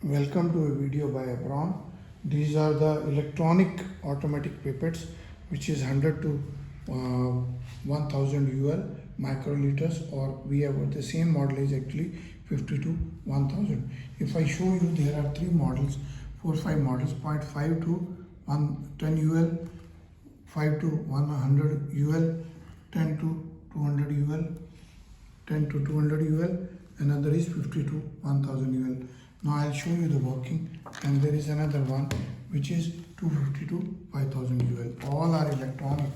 Welcome to a video by Abron. These are the electronic automatic pipettes, which is 100 to 1000 UL microliters, or we have the same model is actually 50 to 1000. If I show you, there are three models, 4-5 models: 0.5 to 10 UL, 5 to 100 UL, 10 to 200 UL, 10 to 200 UL, another is 50 to 1000 UL. Now I'll show you the working, and there is another one which is 250 to 5000 UL. All are electronic.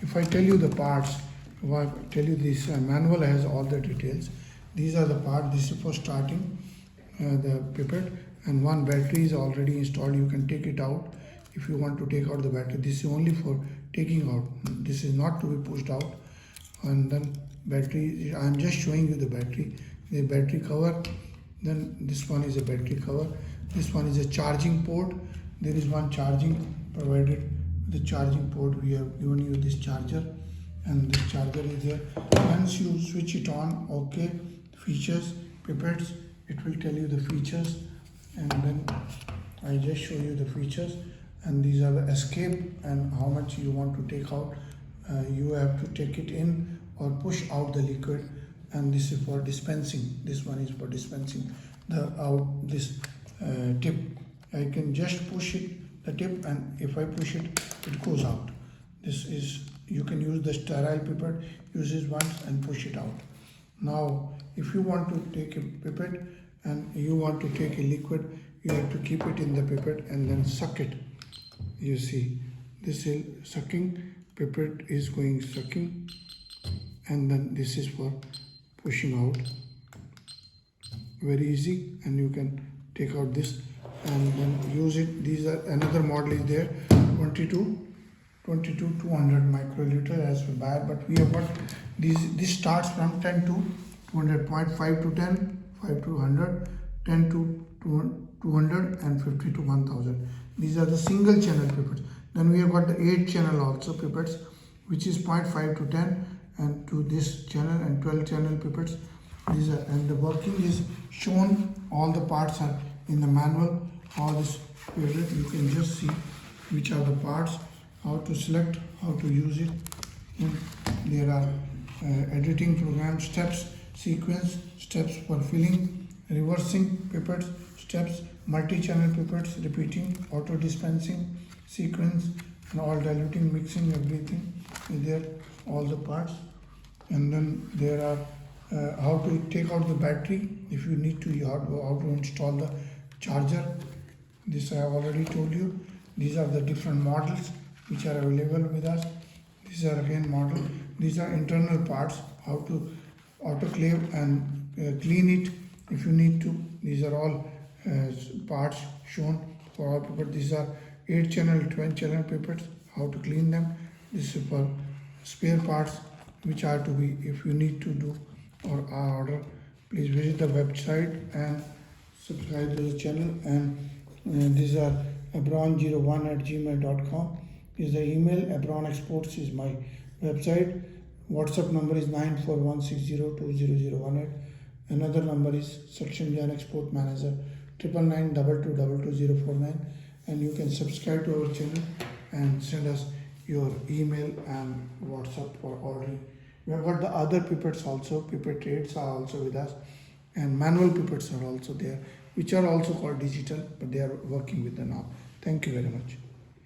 If I tell you the parts, if I tell you this manual has all the details. These are the parts. This is for starting the pipette, and one battery is already installed. You can take it out if you want to take out the battery. This is only for taking out. This is not to be pushed out. And then battery, I am just showing you the battery cover. Then this one is a battery cover. This one is a charging port. There is one charging provided. The charging port, we have given you this charger, and this charger is there. Once you switch it on, okay, features, pipettes, it will tell you the features, and then I just show you the features. And these are the escape and how much you want to take out. You have to take it in or push out the liquid. And this is for dispensing. This one is for dispensing this tip. I can just push it, the tip, and if I push it, it goes out. This is, you can use the sterile pipette, use it once and push it out. Now if you want to take a pipette and you want to take a liquid, you have to keep it in the pipette and then suck it. You see, this is sucking, pipette is going sucking, and then this is for pushing out. Very easy, and you can take out this and then use it. These are another model is there, 22 200 microliter as bad, but we have got this starts from 10 to 200, 0.5 to 10, 5 to 100, 10 to 200, and 50 to 1000. These are the single channel pipettes. Then we have got the 8 channel also pipettes, which is 0.5 to 10 and to this channel, and 12 channel pipettes. These are, and the working is shown. All the parts are in the manual. All this pipette, you can just see which are the parts, how to select, how to use it. And there are editing program steps, sequence steps for filling, reversing pipettes, steps, multi-channel pipettes, repeating, auto dispensing, sequence, and all diluting, mixing, everything is there, all the parts. And then there are how to take out the battery if you need to, how to install the charger. This I have already told you. These are the different models which are available with us. These are again model. These are internal parts, how to autoclave and clean it if you need to. These are all parts shown for all pipettes. These are 8 channel, 12 channel pipettes, how to clean them. This is for spare parts which are to be, if you need to do or order, please visit the website and subscribe to the channel. And these are abron01@gmail.com is the email. Abron Exports is my website. WhatsApp number is 9416020018. Another number is Section Jan Export Manager 9992222049. And you can subscribe to our channel and send us your email and WhatsApp for ordering. We have got the other pipettes also. Pipette aids are also with us, and manual pipettes are also there, which are also called digital, but they are working with them now. Thank you very much.